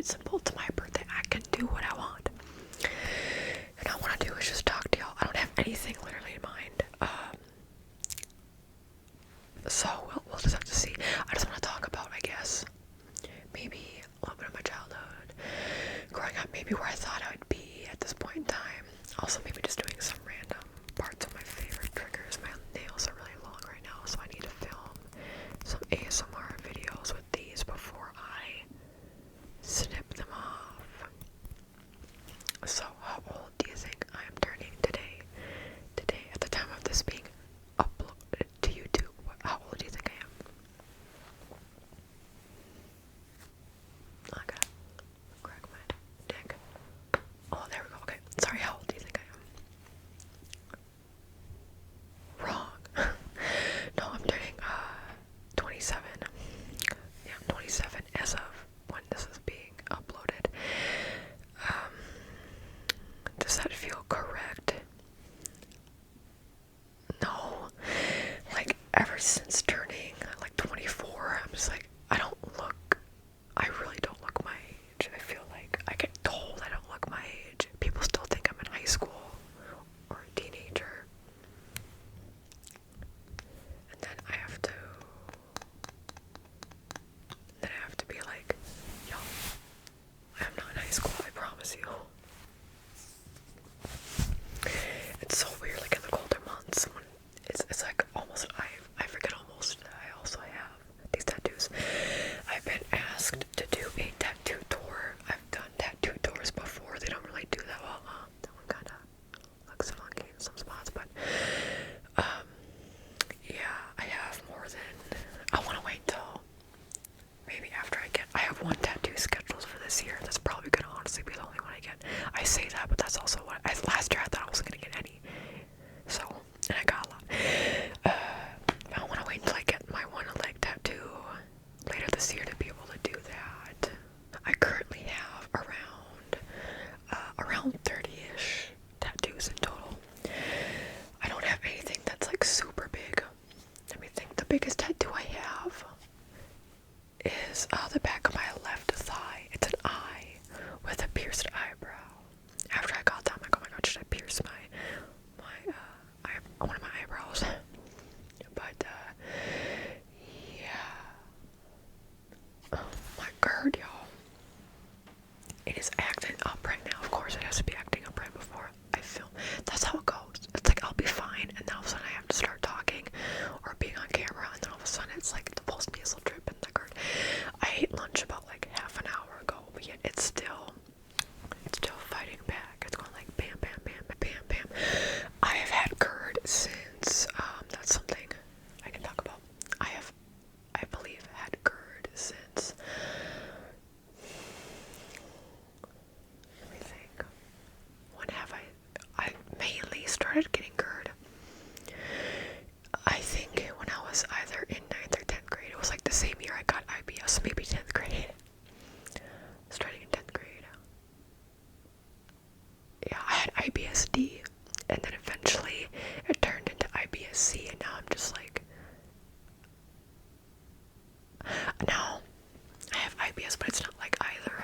it simple. It's my birthday. I can do what I want. And all I want to do is just talk to y'all. I don't have anything literally in mind. So we'll just have to see. I just want to talk about, I guess, maybe a little bit of my childhood, growing up, maybe where I thought I would be at this point in time. Also, maybe just doing some random parts of my favorite triggers. My nails are really long right now, so I need to film some ASMR videos with these before I snip them off. So, how old do you think I am turning today? Today, at the time of this being uploaded to YouTube, how old do you think I am? Okay, crack my dick. Oh, there we go. Okay, sorry. How old do you think I am? Wrong. No, I'm turning 27. Yeah, I'm 27 as of when this is being uploaded. Does that feel correct? No. Like, ever since turning like 24, I'm just like, I really don't look my age. I feel like I get told I don't look my age. People still think I'm in high school or a teenager. And then I have to be like, yo, I'm not in high school, I promise you. It's so weird, like in the colder months when it's like almost, I forget almost that I also have these tattoos. I've been asked to do a tattoo tour. I've done tattoo tours before. They don't really do that well. That one kind of looks funky in some spots, but yeah, I have more than, I want to wait till maybe after I have one tattoo scheduled for this year. That's probably gonna honestly be the only one I get. I say that, but that's also what last year I thought I wasn't gonna get any. So, and I got a lot. I want to wait until I get my one leg tattoo later this year to be able to do that. I currently have around 30-ish tattoos in total. I don't have anything that's like super big. Let me think. The biggest tattoo I have is the back of my left thigh. It's an eye with a pierced eyebrow. After I got that, I'm like, oh my god, should I pierce one of my eyebrows? But yeah. Oh my god, y'all. It is acting up right now. Of course, it has to be acting up right before I film. That's how it goes. It's like I'll be fine, and then all of a sudden I have to start talking or being on camera, and then all of a sudden it's like the post-nasal drip and the GERD. I ate lunch about like half an hour ago, but yet it's still fighting back. It's going like bam, bam, bam, bam, bam. I have had GERD since, that's something I can talk about. I believe, had GERD since, let me think, when have I mainly started getting GERD? I think when I was either in 9th or 10th grade. It was like the same year I got IBS, maybe 10th grade. Starting in 10th grade. Yeah, I had IBSD, and then eventually it turned into IBSC, and now I'm just like, now I have IBS, but it's not like either.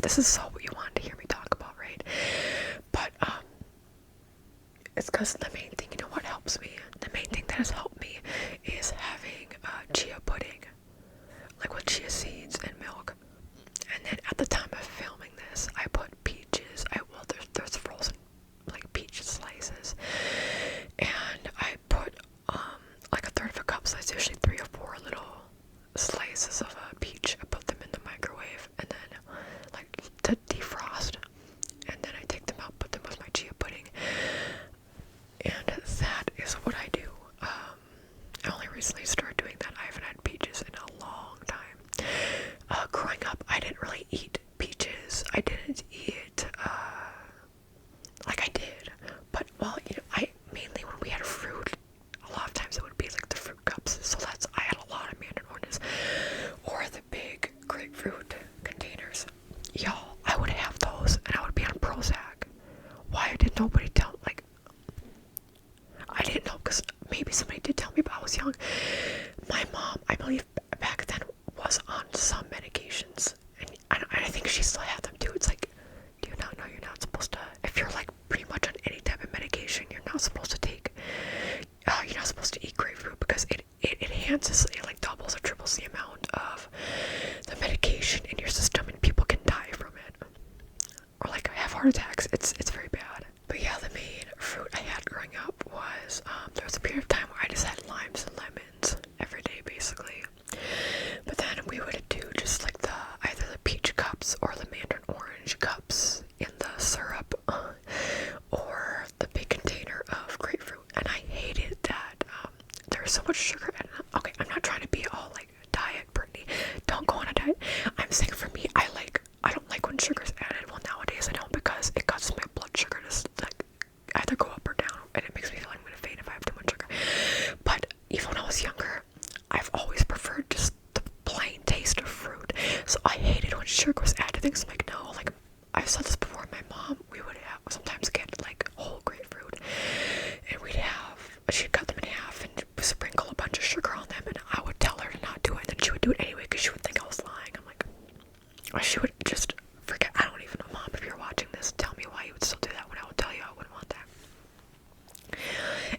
This is so what you wanted to hear me talk about, right? But it's because the main thing, you know what helps me? The main thing that has helped me is having chia pudding, like with chia seeds and milk. And then at the time of filming this, I put peaches. There's frozen like peach slices, and I put like a third of a cup. So that's usually 3 or 4 little slices of a peach. I put them in the microwave, and then like to defrost, and then I take them out, put them with my chia pudding, and that is what I do. I only recently started doing that. I haven't had peaches in a long time. Growing up, I didn't really eat peaches. I didn't eat, like I did. But, well, you know, mainly when we had fruit, a lot of times it would be like the fruit cups. So I had a lot of mandarin oranges. Or the big grapefruit containers. Y'all, I would have those, and I would be on Prozac. Why did nobody tell, like, I didn't know, because maybe somebody did tell me, but I was young. My mom, I believe back then, was on some medications, and honestly, it like doubles or triples the amount of the medication in your system, and people can die from it, or like have heart attacks. It's very bad. But yeah, the main fruit I had growing up was there was a period of time where I just had limes and lemons every day, basically. But then we would do just like either the peach cups or the mandarin orange cups in the syrup, or the big container of grapefruit. And I hated that there was so much sugar in it. Okay, I'm not trying to be all like diet Brittany. Don't go on a diet. I'm saying for me, I don't like when sugar's added. Well, nowadays I don't, because it causes my blood sugar to like either go up or down, and it makes me feel like I'm gonna faint if I have too much sugar. But even when I was younger, I've always preferred just the plain taste of fruit. So I hated when sugar was added to things. I'm like, no, like I said this before. My mom, we would sometimes get like whole grapefruit, and she'd cut them in half and sprinkle a bunch of sugar on them, and I would tell her to not do it, and then she would do it anyway because she would think I was lying. I'm like, or she would just forget. I don't even know, Mom, if you're watching this, tell me why you would still do that when I would tell you I wouldn't want that.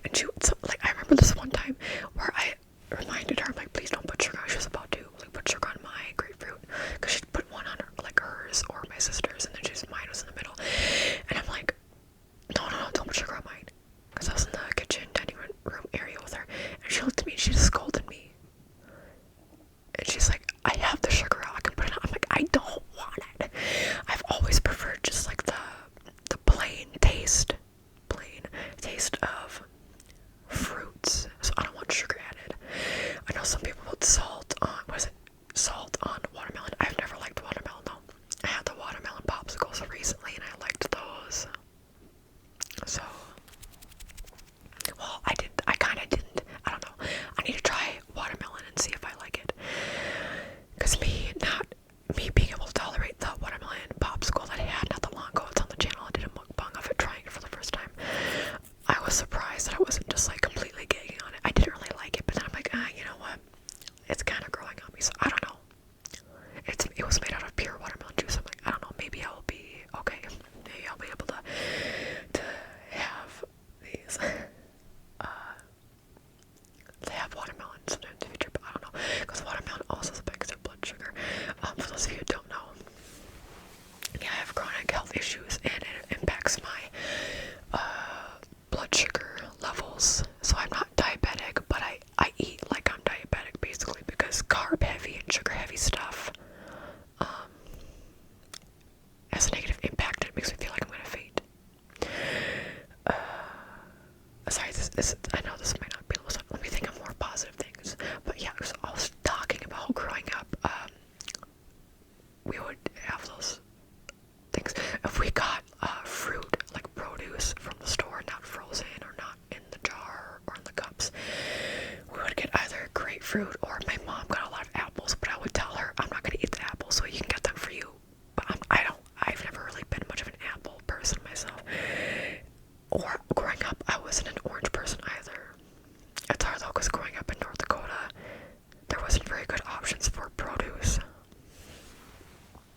And she would, like, I remember this one time where I reminded her, I'm like, please don't put sugar. She was about to like put sugar on my grapefruit, because she'd put one on her, like hers or my sister's, and then mine was in the middle. And I'm like, no, don't put sugar on mine, because I was in the kitchen dining room area with her, and she looked at me and she just scolded me. And she's like, I have the sugar out, I can put it on. I'm like, I don't want it. I've always preferred just like the plain taste of fruits. So I don't want sugar added. I know some people put salt on watermelon. I've never liked watermelon though. I had the watermelon popsicles recently and I liked those. So, well, I kind of didn't. I don't know. I need to try watermelon and see if I like it. Because me being able to tolerate the watermelon popsicle that I had not that long ago, it's on the channel, I did a mukbang of it, trying it for the first time. I was surprised that I wasn't just like completely gagging on it. I didn't really like it, but then I'm like, you know what? It's kind of growing on me, so I don't know. It was made out of pure watermelon juice. I'm like, I don't know, maybe I will be okay. Maybe I'll be able to have these. They have watermelon sometimes in the future, but I don't know, because watermelon also spikes your blood sugar. For those of you who don't know, yeah, I have chronic health issues, and it impacts my blood sugar levels. So I'm not diabetic, but I eat like I'm diabetic, basically, because carb heavy and sugar heavy stuff has a negative impact, and it makes me feel like I'm gonna faint. Sorry, I know this might not be able to, let me think of more positive things. But yeah, so I was talking about growing up, we would have those things. If we got fruit, like produce from the store, not frozen or not in the jar or in the cups, we would get either grapefruit, or my mom got a lot of apples, but I would tell her, I'm not gonna eat the apples, so you can get them for you. But I've never really been much of an apple person myself. Or growing up, I wasn't an orange person either. It's hard though, because growing up in North Dakota, there wasn't very good options for produce.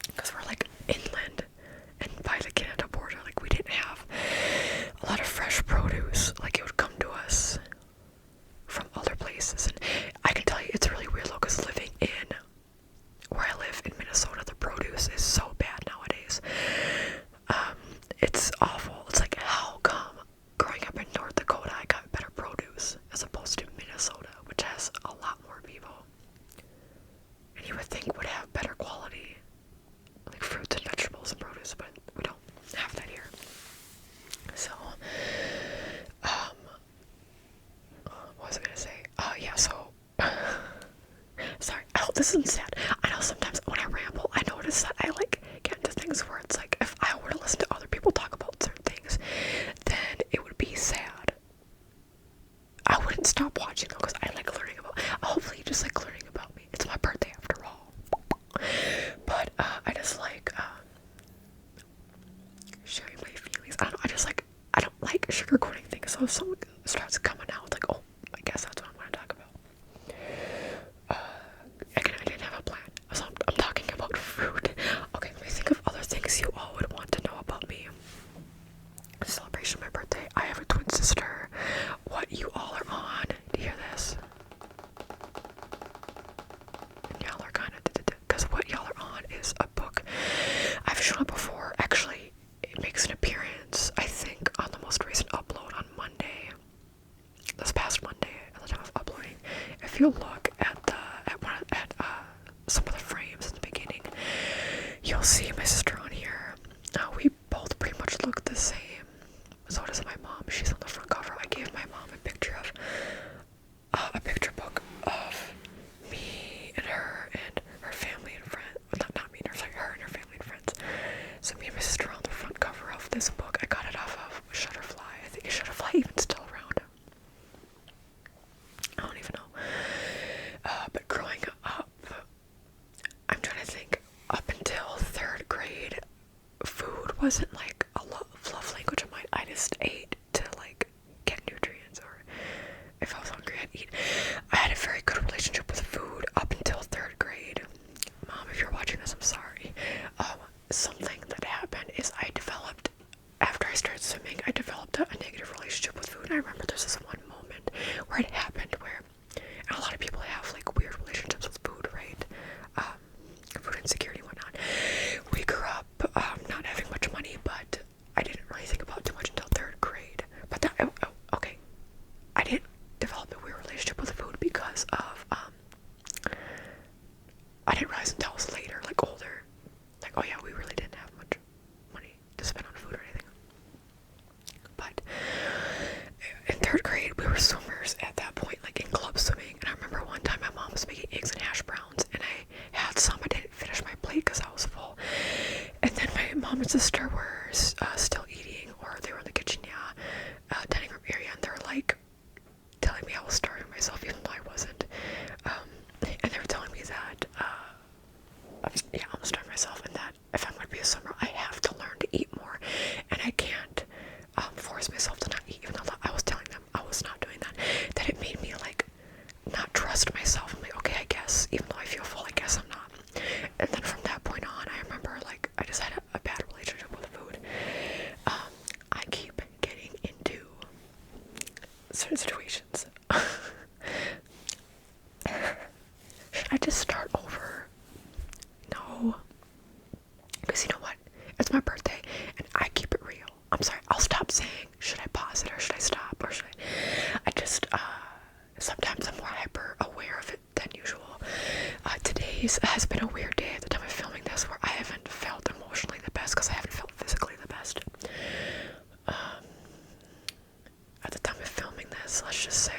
Because we're like inland and by the Canada border, like we didn't have a lot of fresh produce. Like it would come to us from other places. And I can tell you, it's really weird though, because living in where I live in Minnesota, the produce is so bad nowadays. It's awful. It's like, how come growing up in North Dakota I got better produce as opposed to Minnesota, which has a lot more people, and you would think would have better quality like fruits and vegetables and produce, but we don't have that here. So what was I gonna say? Yeah, so sorry, I hope this isn't sad. I know sometimes when I ramble, I notice that I like get into things where it's like, if I were to listen to other people talk about certain things, then it would be sad. I wouldn't stop watching though, because I like learning about, hopefully you just like learning about me. It's my birthday after all. But I just like sharing my feelings. I don't like sugarcoating things. So if someone starts coming out with like, oh, I guess that's what I'm going to talk about. Again, I didn't have a plan. So I'm talking about fruit. Okay, see my sister on here. We both pretty much look the same. So does my mom. She's on the front cover. I gave my mom a picture of a picture book of me and her family and friends. Well, not me and her, sorry, her and her family and friends. So me and my sister are on the front cover of this book. I got it off of Shutterfly. I think is Shutterfly even still around? I don't even know. But growing up, I'm trying to think, up until 3rd grade, food wasn't like a love language of mine. I just ate to like get nutrients, or if I was hungry, I'd eat. I had a very good relationship with food up until 3rd grade. Mom, if you're watching this, I'm sorry. Something that happened is after I started swimming, I developed a negative relationship with food. And I remember there's this one moment where it happened where, and a lot of people have like weird relationships with food, right? Food insecurity and whatnot. We grew up not having much money, but I didn't really think about it too much until 3rd grade. But okay, I didn't develop a weird relationship with food because of I didn't realize until I was later, like older, like, oh yeah, we really didn't have much money to spend on food or anything. But in 3rd grade, we were swimmers at that point, like in club swimming. And I remember one time my mom was making eggs and hash browns, and I had some. I didn't finish my plate because I was full. And then my mom and sister were still eating, or they were in the kitchen, dining room area, and they were like telling me I was starving myself, even though I wasn't. And they were telling me that I'm starving myself, and that if I'm going to be a swimmer, I have to learn to eat more, and I can't force myself to not eat, even though I was telling them I was not doing that. That it made me like not trust myself. I'm like, okay, I guess, even though I feel full, I guess I'm not. And then from that point on, I remember like I just had a bad relationship with food. I keep getting into certain situations. Should I just start over? No. Because you know what? It's my birthday and I keep it real. I'm sorry, I'll stop saying, should I pause it or should I stop or should I just, sometimes I'm more hyper aware of it than usual. Today's has been a weird day at the time of filming this, where I haven't felt emotionally the best because I haven't felt physically the best. At the time of filming this, let's just say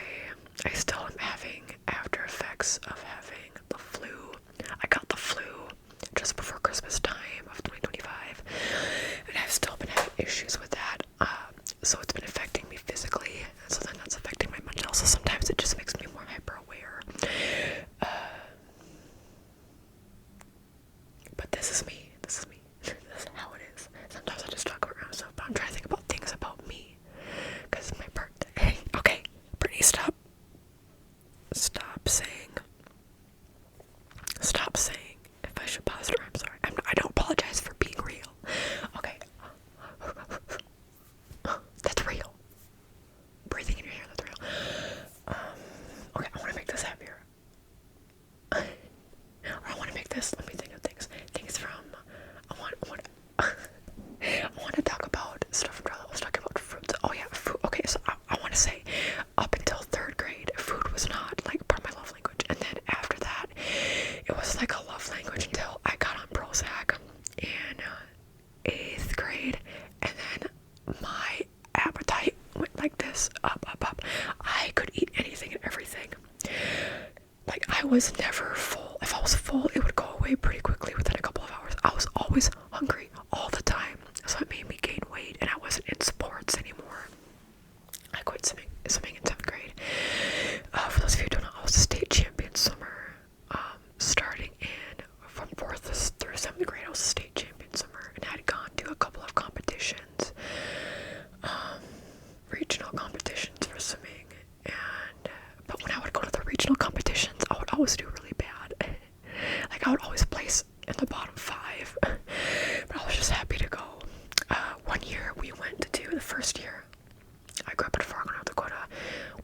I still am having after effects of having the flu. I got the flu just before Christmas time of 2025, and I've still been having issues with that. So it's been affecting me physically, so then that's affecting my mental. So sometimes it just makes me more hyper aware. But this is me. This is me. This is how it is. Sometimes I just talk about myself, but I'm trying to think about things about me because it's my birthday. Okay, Brittany, stop. Stop saying if I should pause it or I'm sorry. I don't apologize for being real. Okay. That's real. Breathing in your hair, that's real. Okay, I want to make this happier. Or I want to make this, let me think of things. Things from, I want to talk about stuff from childhood. I was talking about fruits. Oh yeah, food. Okay, so I want to say, up until 3rd grade, food was not like part of my love language. And then after that, it was like a love language until I got on Prozac in 8th grade. And then my appetite went like this, up. I could eat anything and everything. Like, I was never full. If I was full, it would go away pretty quickly within a couple of hours. I was always hungry all the time. So it made me gain weight, and I wasn't in sports anymore. I quit swimming in 7th grade. For those of you who don't know, I was a state champion swimmer. Starting from 4th through 7th grade, I was a state champion swimmer, and I had gone to a couple of competitions, regional competitions for swimming. But when I would go to the regional competitions, I would always do really bad. Like, I would always place in the bottom 5. But I was just happy to go. One year we went to, the first year, I grew up in Fargo, North Dakota.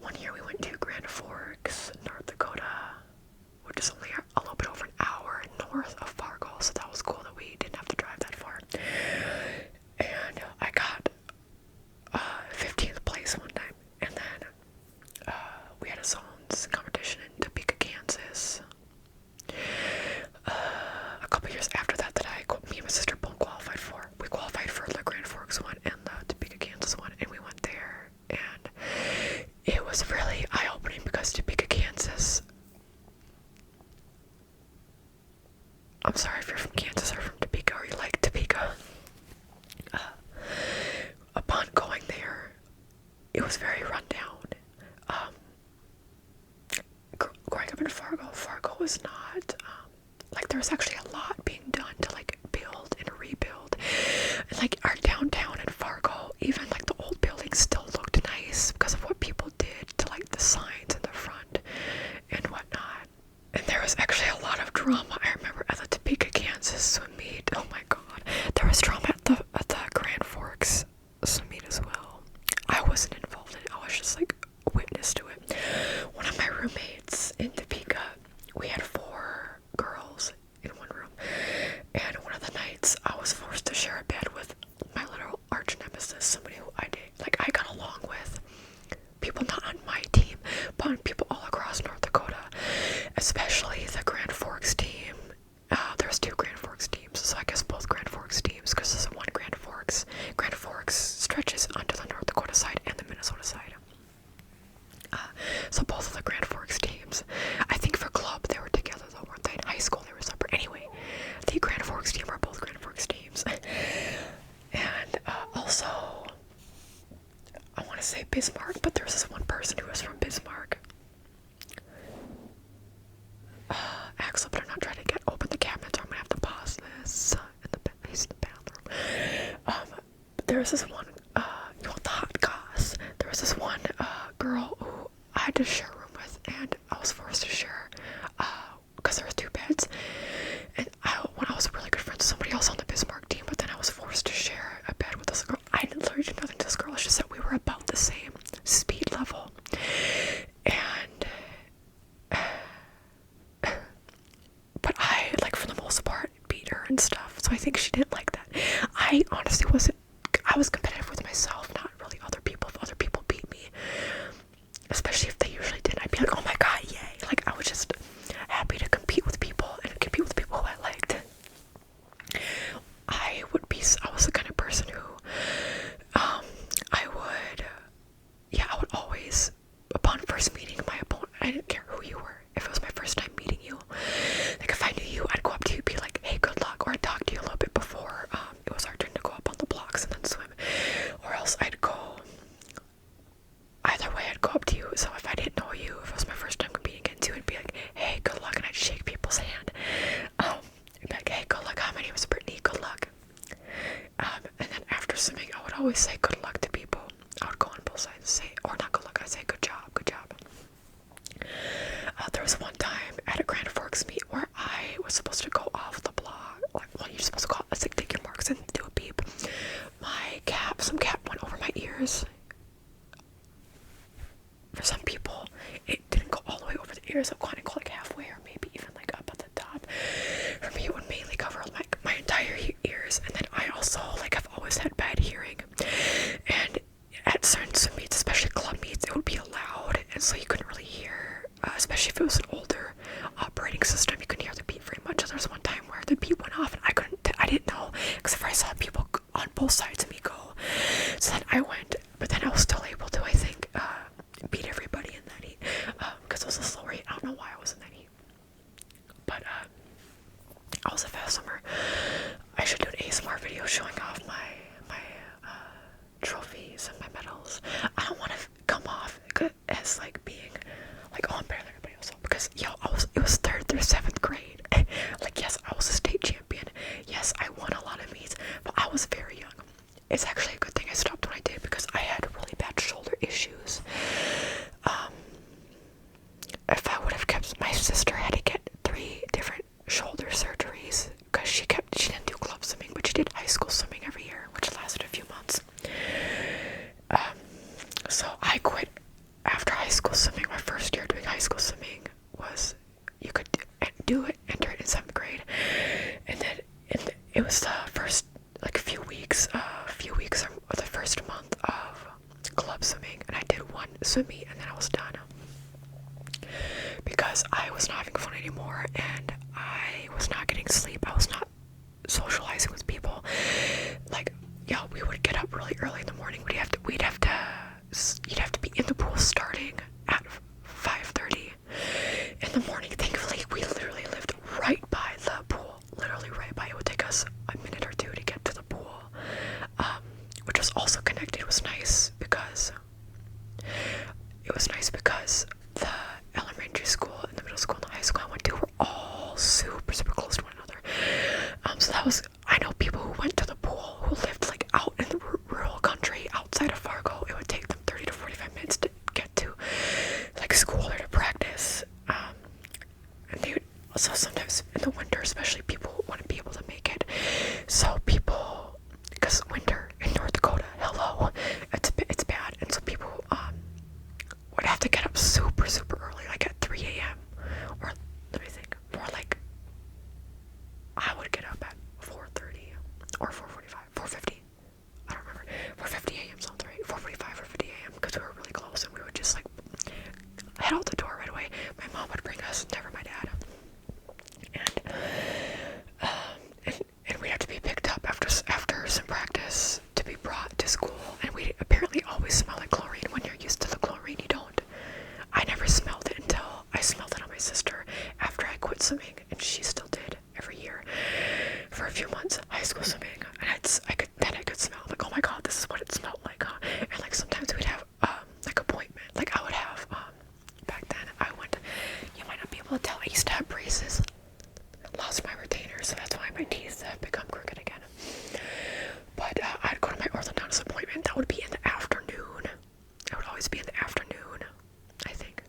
One year we went to Grand Forks, North Dakota, which is only a little bit over an hour north of Fargo. So that was cool that we didn't have to drive that far. And I got 15th place one time. And then we had a zones competition in Topeka, Kansas. A couple years after that, me and my sister was not, like there was actually a lot being done to like build and rebuild. And like our downtown in Fargo, even like the old buildings still looked nice because of what people did to like the signs in the front and whatnot. And there was actually a lot of drama. I remember at the Topeka, Kansas swim meet. Oh my god, there was drama at the Grand Forks swim meet as well. I wasn't involved in it. I was just like a witness to it. One of my roommates in Topeka, we had 4 girls in one room, and one of the nights I was forced to share a bed with my little arch nemesis, somebody who I got along with, people not on my team, but on people all across North Dakota, especially the Grand Forks team. There's 2 Grand Forks teams, so I guess both Grand Forks teams, because there's one Grand Forks. Grand Forks stretches onto the North Dakota side and the Minnesota side. So both of the Grand Forks teams, I think for club they were together though, weren't they? In high school they were separate. Anyway, the Grand Forks team are both Grand Forks teams. And also, I want to say Bismarck, but there's this one person who was from Bismarck. Axel better not try to open the cabinets or I'm gonna have to pause this he's in the bathroom. There was this one, you want the hot goss? There was this one girl who I had to share a room with, and I was forced to share, because there was 2 beds, and when I was really good friends with somebody else on the Bismarck team, but then I was forced to share a bed with this girl. I didn't literally do nothing to this girl, it's just that we were about the same speed level, and but I, like, for the most part, beat her and stuff, so I think she didn't like that. I honestly I was competitive with myself, not really other people. If other people beat me, especially if they usually didn't, I'd be like, oh my god, yay. Like, I was just happy to compete with people and compete with people who I liked. I was the kind of person who, I would always, upon first meeting my opponent, I didn't care who you were. If it was my first time meeting you, like if I knew you, I'd go up to you and be like, hey, good luck, or I'd talk to you a little bit before it was our turn to go up on the blocks and then swim, or else either way I'd go up to you. So if I didn't know you, if it was my first time competing against you, I'd be like, hey, good luck, and I'd shake people's hand. I'd be like, hey, good luck, hi, my name is Brittany, good luck. And then after swimming, I would always say good luck to people. I would go on both sides and say, or not good luck, I'd say good job, good job. There was one time at a Grand Forks meet where I was supposed to go off the block. Like, well, you're supposed to go, let's like take your marks and do a beep. Some cap went over my ears. For some people, it didn't go all the way over the ears. It kind of go like halfway, or maybe even like up at the top. For me, it would mainly cover my entire ears. And then I also, like, I've always had bad hearing. And at certain swim meets, especially club meets, it would be loud, and so you couldn't really hear, especially if it was an older operating system, you couldn't hear the beat very much. So there was one time where the beat went off, and I didn't know, because if I saw people on both sides of me go, so then I went, but then I was still able to, I think, beat everybody in that heat, because it was a slow rate. I don't know why I was in that heat, but I was a fast swimmer. I should do an ASMR video showing off my trophies and my medals. I don't want to come off as like being like, oh, I'm better than everybody else, because it was 3rd through 7th grade. Like, yes, I was a state champion, yes, I won a lot of meets, but I was very young. It's actually a good thing I stopped when I did, because I had really bad shoulder issues. If I would have kept, my sister had to get 3 different shoulder surgeries, because she didn't do club swimming, but she did high school swimming every year, which lasted a few months. So I quit after high school swimming. My first year doing high school swimming was, you could enter it in 7th grade, and then it was the first, like, few weeks or the first month of club swimming, and I did 1 swim meet, and then I was done, because I was not having fun anymore, and I was not getting sleep. I was not socializing with people. Like, yeah, we would get up really early in the morning. You'd have to be in the pool starting at 5:30 in the morning. Thankfully, we literally lived right by the pool, literally right by. It would take us a minute or 2 to get to the pool, which was also connected. It was nice because the elementary school and the middle school and the high school I went to were I know people who went to the pool who lived like out in the rural country outside of Fargo. It would take them 30 to 45 minutes to get to like school or to practice. And they would also sometimes in the winter, especially, people wouldn't be able to make it. So people, because winter in North Dakota, hello, it's bad, and so people would have to get up super early, like at 3 a.m. or let me think, more like I would get up at 4:30 or 4:45, 4:50. I don't remember. 4:50 a.m. sounds right. 4:45 or 50 a.m. because we were really close and we would just like head out the door right away. My mom would bring us, never my dad. And we'd have to be picked up after some practice to be brought to school. And we apparently always smell like chlorine. When you're used to the chlorine, you don't. I never smelled it until I smelled it on my sister after I quit swimming, and she still did every year for a few months, high school swimming. And I could smell like, oh my god, this is what it smelled like, huh? And like sometimes we'd have like appointment. Like I would have back then you might not be able to tell, I used to have braces. Lost my retainer, so that's why my teeth have become crooked again. But I'd go to my orthodontist appointment. That would be in the afternoon. It would always be in the afternoon, I think.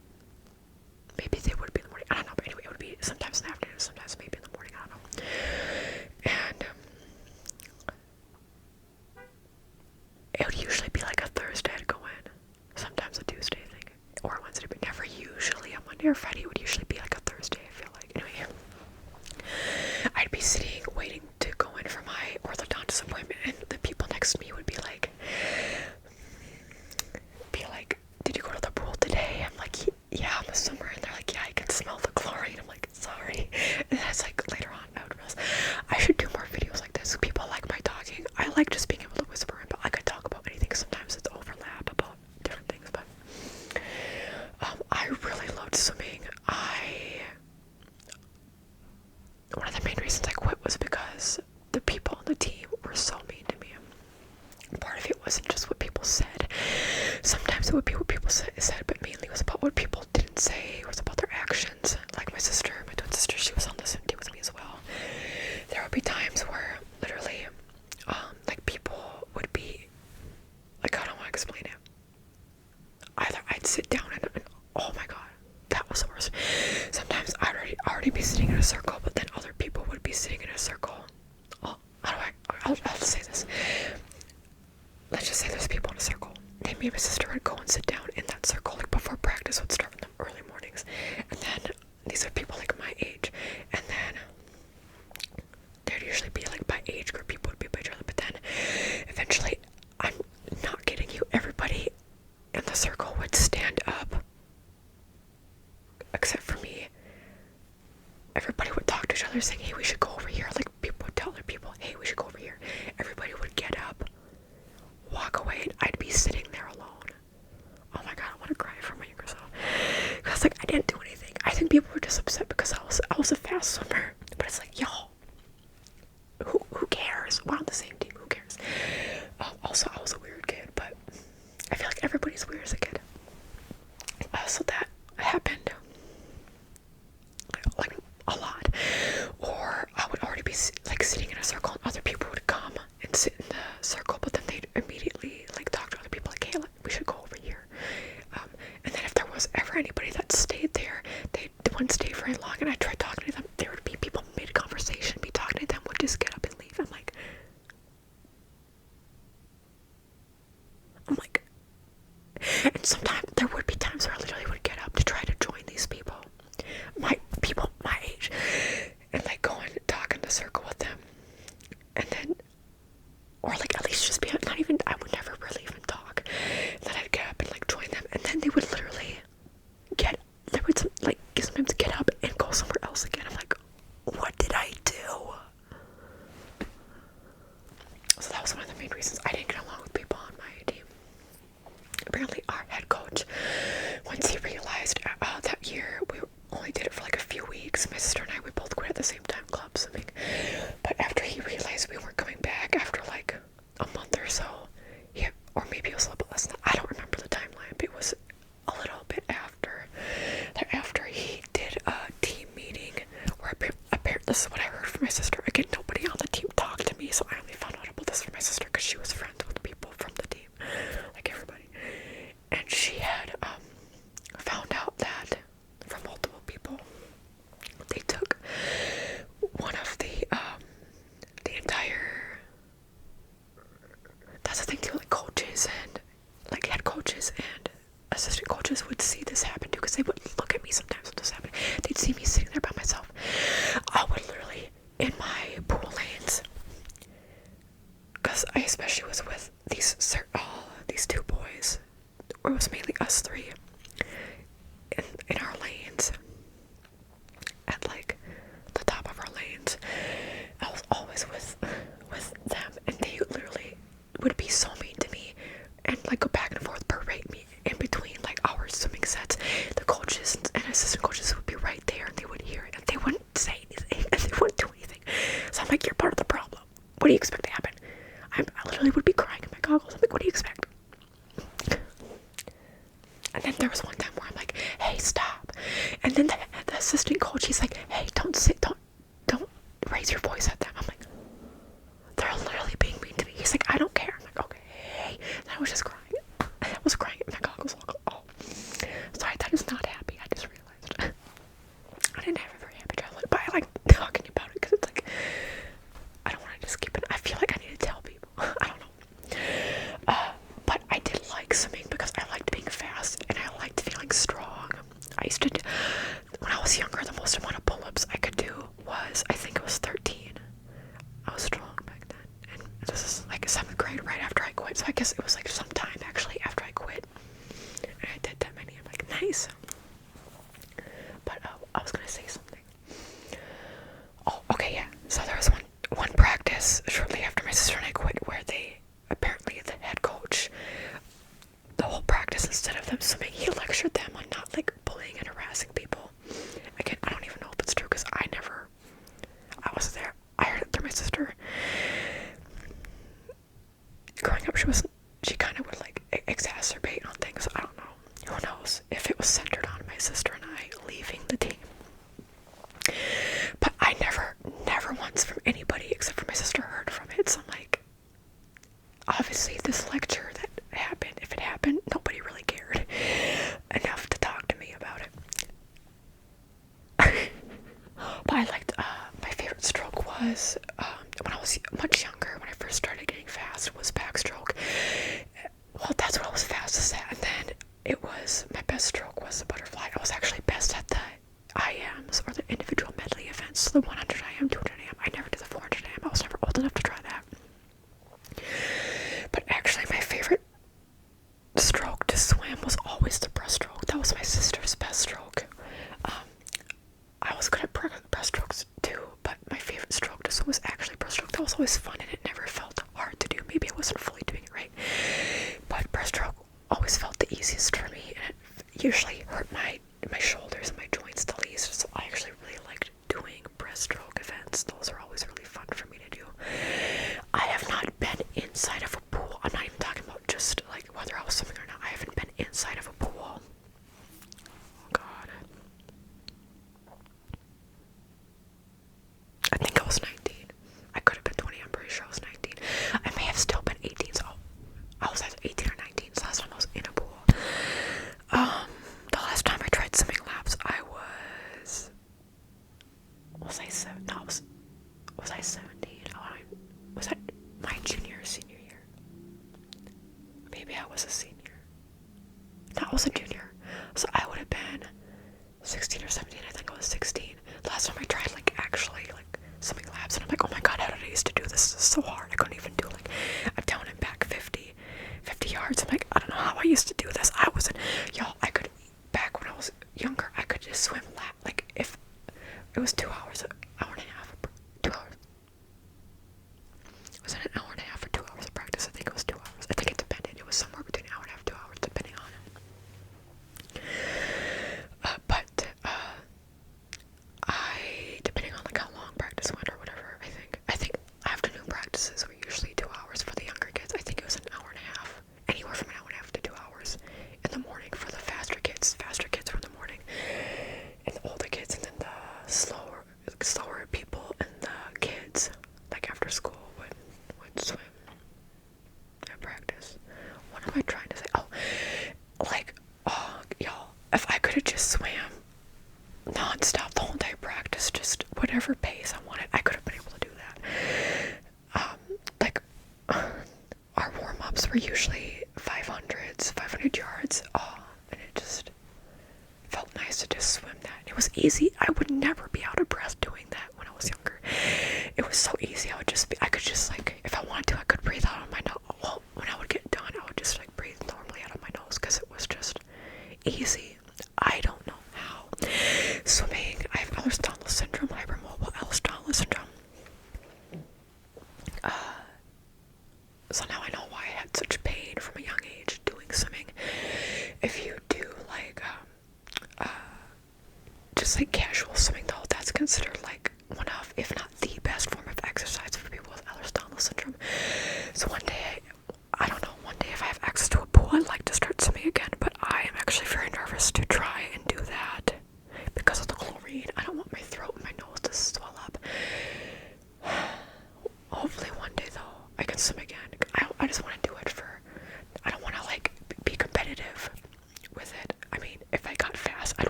Maybe they would be in the morning. I don't know, but anyway, it would be sometimes in the afternoon, sometimes maybe in the morning. I don't know. And it would usually be like a Thursday I'd go in. Sometimes a Tuesday, I think. Or a Wednesday, but never usually a Monday or Friday. It would usually be like a Thursday, I feel like. Anyway, I'd be sitting waiting to go in for my orthodontist appointment, and the people next to me would be like, did you go to the pool today? I'm like, yeah, I'm a swimmer. And they're like, yeah, I can smell the chlorine. I'm like, sorry. And that's like later on I would realize I should do more videos like this. People like my talking. I like just being able to whisper, but I could talk about anything. Sometimes it's overlap about different things, but I really loved swimming. One of the main reasons I quit was because the people on the team were so mean to me. Part of it wasn't just what people said. Sometimes it would be what people said, but mainly it was about what people didn't say. It was about their actions. Like my sister, my twin sister, she was on the same team with me as well. There would be times where literally, like people would be, like, I don't want to explain it. Either I'd sit down and oh my god, that was the worst. Sometimes I'd already be sitting in a circle, but then other people would be sitting in a circle. Oh, I'll say this. Let's just say there's people in a circle. Me and my sister would go and sit down in that circle, like before practice would start in the early mornings. And then these are people like my age. And then there'd usually be like by age group, people would be by each other. But then eventually, I'm not kidding you, everybody in the circle would stand up. Except for me. Everybody would talk to each other saying, hey, we should go over here. Like people would tell other people, hey, we should go over here. Everybody would get up, walk away, and I'd be sitting there alone. Oh my god, I want to cry for my younger self. Because like I didn't do anything. I think people were just upset because I was a fast swimmer. But it's like, y'all, who cares? We're on the same team, who cares? Also, I was a weird kid, but I feel like everybody's weird as a kid. So that happened like a lot. Or I would already be like sitting in a circle and other people would come and sit in the circle, but then they'd immediately like talk to other people like, hey, we should go over here. And then if there was ever anybody that stayed there, they wouldn't stay very long, and I tried talking to them. There would be people who made a conversation, be talking to them, would just get up and leave. I'm like, and sometimes there would be times where I literally would get up to try to join these people my age, and like go and talk in the circle with them, and then, or like at least just be not even, I would never really even talk. And then I'd get up and like join them, and then they would literally sometimes get up and go somewhere else again. I'm like, what did I do? So that was one of the main reasons I didn't get along with people on my team. Apparently our head coach, once he realized that year, we only did it for like a few weeks. My sister and I, we both quit at the same time, club swimming. But after he realized we weren't coming back after like a month or so, or maybe it was a little bit less than that. I don't remember the timeline, but it was a little bit after. After he did a team meeting, where apparently this is what I heard from my sister. Again, nobody on the team what do you expect to happen? I literally would be crying in my goggles. I'm like, what do you expect? And then there was one time where I'm like, hey, stop. And then the assistant coach, he's like, hey, don't raise your voice at them. I'm like, they're literally being mean to me. He's like, I don't care. I'm like, okay. And I was just crying. I was crying in my goggles. Oh, sorry, that is not happy. I just realized. I didn't have a very happy childhood, but I like talking about it because it's like, I don't want to just keep it. I feel like I need to tell people. I don't know. But I did like swimming because I liked being fast and I liked feeling strong. I used to, when I was younger, the most amount of pull-ups I could do was, I think it was 13. I was strong back then. And this is like 7th grade, right after I quit. So I guess it was like some time actually after I quit. And I did that many. I'm like, nice. But I was gonna say something. Oh, okay, yeah. So there was one practice shortly after my sister and I quit where they, apparently the head coach, the whole practice, instead of them swimming, he lectured them on not like bullying and harassing people. Again, I don't even know if it's true because I wasn't there. I heard it through my sister. Growing up, she kind of would like exacerbate on things. I don't know. Who knows if it was centered on my sister and I leaving the team. But I never once from anybody except for my sister heard from it. So I'm like, obviously this lecture that happened, if it happened, nobody really cared enough to talk to me about it. But I liked, my favorite stroke was, when I was much younger, when I first started getting fast, was backstroke. Well, that's what I was fastest at, and then my best stroke was the butterfly. I was actually best at the IMs, or the individual medley events, the 100 IM, 200 IM. I never did the 400 IM. I was never old enough to try that. But actually, my favorite stroke to swim was always the breaststroke. That was my sister's best stroke. I was good at breaststrokes too, but my favorite stroke to swim was actually breaststroke. That was always fun, and it never felt hard to do. Maybe I wasn't fully doing it right, but breaststroke always felt the easiest for me, and it usually hurt my shoulders and my joints the least. So I actually really liked doing breaststroke events. Those are always really fun for me to do. I have not been inside of a pool. I'm not even talking about just like whether I was swimming or not. I haven't been inside of a pool. Oh God. I think I was 19. I could have been 20. I'm pretty sure I was 19. I may have still been 18. So I was either 18 or 19. So last time I was in a pool. The last time I tried swimming laps, I was I 7? No, was I 17? Was that my junior or senior year? Maybe I was a senior. No, I was a junior. So I would have been 16 or 17. I think I was 16. The last time I tried actually swimming laps, and I'm like, oh my God, how did I used to do this? This is so hard. I couldn't even do a down and back 50 yards. I'm like, I don't know how I used to do this. I could, back when I was younger, I could just swim lap. If it was 2 hours, an hour and a half, 2 hours. Was it an hour and a half or 2 hours of practice? I think it was 2 hours. I think it depended. It was somewhere between an hour and a half, 2 hours, depending on it. Depending on how long practice went or whatever, I think afternoon practices were usually 2 hours for the younger kids. I think it was an hour and a half, anywhere from an hour and a half to 2 hours in the morning for the faster kids. Faster kids were in the morning, and the older kids, and then the slower people and the kids, after school, would swim at practice. What am I trying to say? Y'all, if I could have just swam non-stop the whole entire practice, just whatever pace I wanted, I could have been able to do that. Our warm-ups were usually 500 yards, and it just felt nice to just swim that. It was easy. I would never be out of breath doing that when I was younger. It was so easy. I could just if I wanted to, I could breathe out of my nose. Well, when I would get done, I would just breathe normally out of my nose because it was just easy. I don't know how. Swimming, I have Ehlers-Danlos syndrome, hypermobile Ehlers-Danlos syndrome. So now I know why I had such pain from a young age doing swimming. If you do just casual swimming though, that's considered one of, if not the best form of exercise for people with Ehlers-Danlos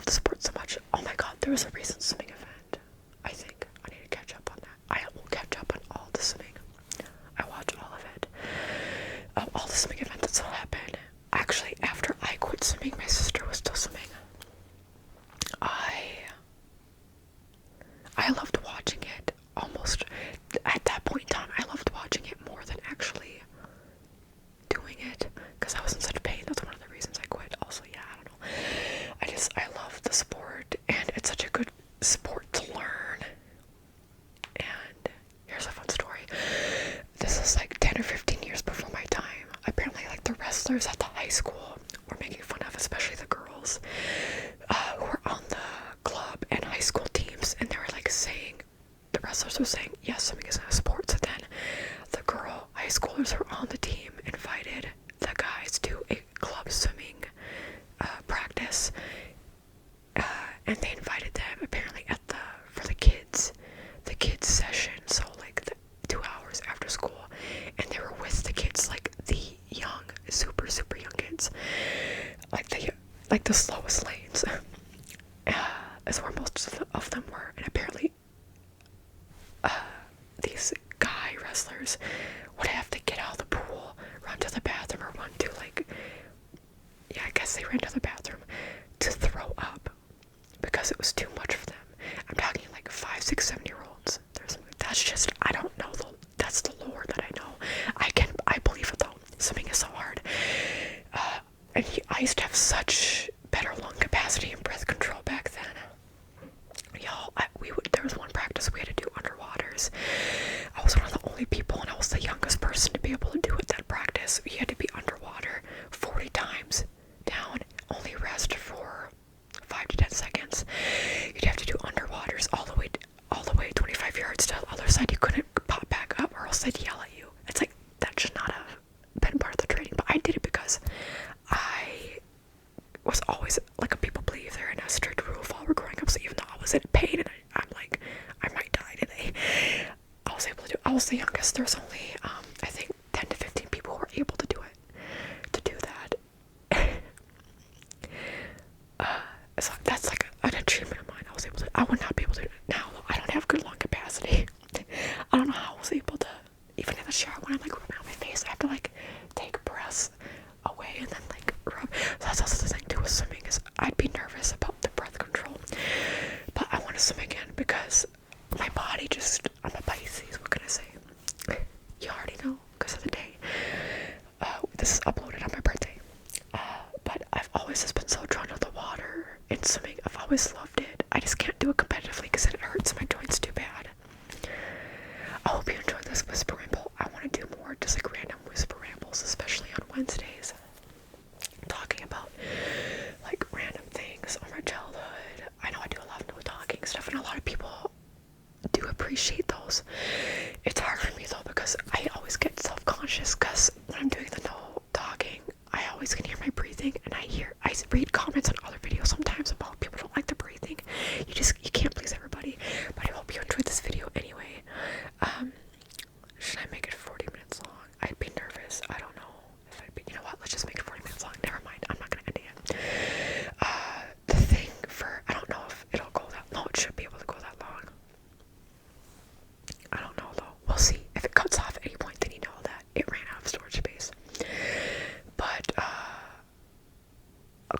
the sport so much. Oh my god, there was a recent swimming event. I think I need to catch up on that. I will catch up on all the swimming. I watch all of it. All the swimming events that still happen. Actually, after I quit swimming, my sister was still swimming. I loved watching it. Almost at that point in time, I loved watching it more than actually doing it, because I was in such pain. That's one of the reasons I quit. Also, yeah, I don't know. I love the sport, and it's such a good sport to learn. And here's a fun story. This is like 10 or 15 years before my time. Apparently, like, the wrestlers at the high school were making fun of, especially the girls who were on the club and high school teams, and they were like saying, the wrestlers were saying, yes, swimming isn't a sport. So then the girl high schoolers who were on the team invited the guys to a club swimming practice, and they invited them apparently for the kids session, so like the 2 hours after school, and they were with the kids, like the young, super young kids, like the slowest lanes, is where most of them were. And apparently these guy wrestlers would have to get out of the pool, run to the bathroom, or run to, like, yeah, I guess they ran to the bathroom to throw up because it was too much for them. I'm talking like 5, 6, 7-year-olds. That's just, I don't know, that's the lore that I know. I believe it though. Swimming is so hard. And I used to have such better lung capacity and breath control back then. Y'all, there was one practice we had to do underwaters. I was one of the only people, and I was the youngest person to be able to do it that practice. We had to be underwater 40 times down, only rest for 5 to 10 seconds. You'd have to do underwaters all the way 25 yards to the other side. You couldn't pop back up, or else they'd yell at you. It's like, that should not have been part of the training, but I did it because I was always like a people pleaser and a strict rule follower growing up. So even though I was in pain and I'm like, I might die today, I was able to do. I was the youngest. There was only I think 10 to 15 people who were able to do that. So that's like an achievement of mine. I would not be able to do it now. I don't have good lung capacity. I don't know how I was able to, even in the shower when I'm like rubbing on my face, I have to like take breaths away and then like rub. So that's also the thing too with swimming, is I'd be nervous about the breath control. But I want to swim again because my body just, I'm a Pisces, what can I say? You already know because of the day. This is uploaded on my birthday. But I've always just been so drawn to the water and swimming. I've always loved it. I just can't do it competitively because it hurts my joints too bad. I hope you enjoyed this whisper ramble. I want to do more just like random whisper rambles, especially on Wednesdays, talking about like random things on my childhood. I know I do a lot of no talking stuff, and a lot of people do appreciate those. It's hard for me though because I always get self-conscious because when I'm doing the no talking, I always can hear my breathing, and I read comments on other videos sometimes about people don't like the breathing. You can't please everybody. But I hope you enjoyed this video anyway. Should I make it 40 minutes long? I'd be nervous. I don't know if I'd be, you know what, let's just make it 40 minutes long. Never mind, I'm not gonna end it yet. The thing I don't know if it'll go that long. It should be able to go that long. I don't know though. We'll see. If it cuts off at any point, then you know that it ran out of storage space. But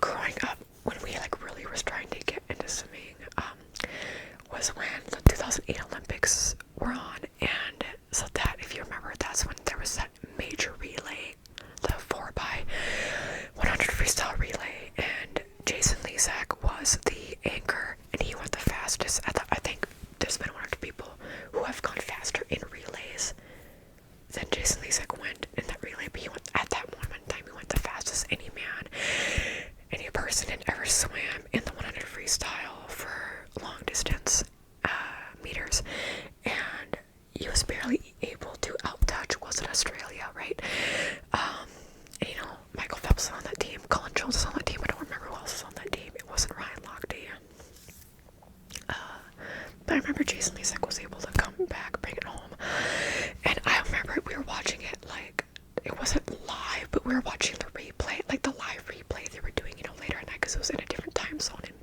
growing up, when we like really was trying to get into swimming, was when the 2008 Olympics were on, and so that, if you remember, that's when there was that major relay, the 4x100 freestyle relay, and Jason Lezak was the anchor, and he went the fastest. I think there's been one or two people who have gone faster in relays than Jason Lezak went in that relay, but he went, at that moment in time, he went the fastest any person had ever swam in the 100 freestyle for long distance meters, and he was barely able to outtouch, was it Australia, right? And, you know, Michael Phelps is on that team, Colin Jones is on that team, I don't remember who else is on that team. It wasn't Ryan Lochte. But I remember Jason Lezak was able to come back, bring it home, and I remember we were watching it, like, it wasn't live, but we were watching the replay, like the live replay they were doing, you know, later at night, because it was in a different time zone in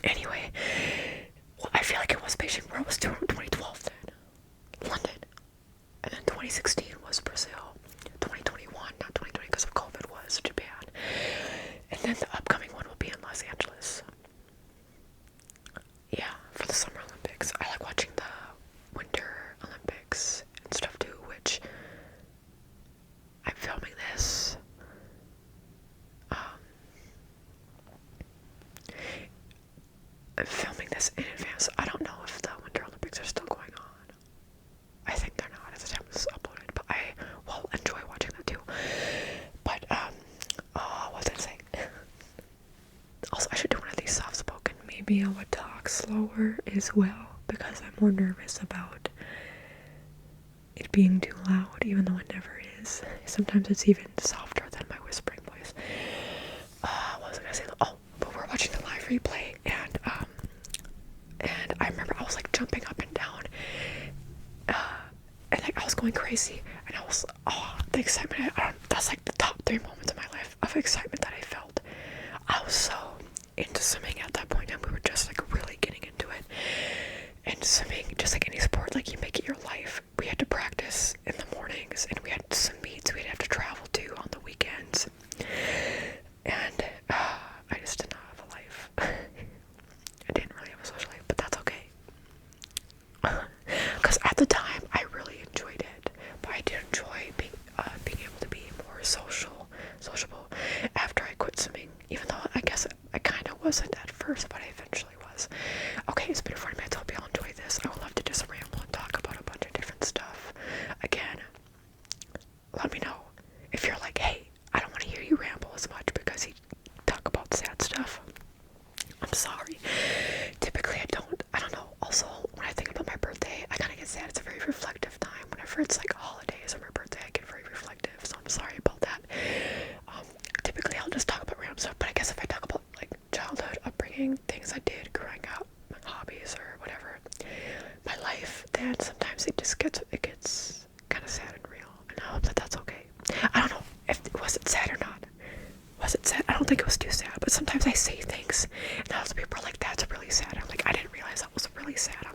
Anyway, well, I feel like it was Beijing where I was doing 2012 then. London. And then 2016 was Brazil. 2021, not 2020 because of COVID, was Japan. And then the upcoming one will be in Los Angeles. Yeah, for the Summer Olympics. I like watching the Winter Olympics and stuff too, which I'm filming this. I'm filming this in advance. I don't know if the Winter Olympics are still going on. I think they're not at the time this is uploaded, but I will enjoy watching that too. But, what was I saying? Also, I should do one of these soft-spoken. Maybe I would talk slower as well, because I'm more nervous about it being too loud, even though it never is. Sometimes it's even softer than my whispering voice. What was I gonna say? Oh, but we're watching the live replay, and I remember I was like jumping up and down, and like I was going crazy, and I was, the excitement, that's like the top 3 moments of my life of excitement that I felt. I was so into swimming at that point, and we were just like really getting into it. And swimming, just like any sport, like you make it your life. We had to practice in the mornings, and we had some meets we'd have to travel to on the weekends. And I just did not have a life. I didn't really have a social life, but that's okay. Because at the time, I really enjoyed it. But I did enjoy being able to be more sociable after I quit swimming. Even though I guess I kind of wasn't at first, but I eventually was. Okay, it's been 40 minutes. Hope y'all enjoyed this. I would love to just ramble and talk about a bunch of different stuff. Again, let me know if you're like, hey, I don't want to hear you ramble as much because you talk about sad stuff. I'm sorry. Typically, I don't know. Also, when I think about my birthday, I kind of get sad. It's a very reflective time. Whenever it's like holidays or my birthday, I get very reflective. So I'm sorry about that. Typically, I'll just talk about random stuff. But I guess if I talk about like childhood upbringing, things I did growing up, my hobbies or whatever, my life, then sometimes it gets kind of sad and real. And I hope that that's okay. I don't know if was it sad or not. Was it sad? I don't think it was too sad, but sometimes I say things and those people are like, that's really sad. I'm like, I didn't realize that was really sad.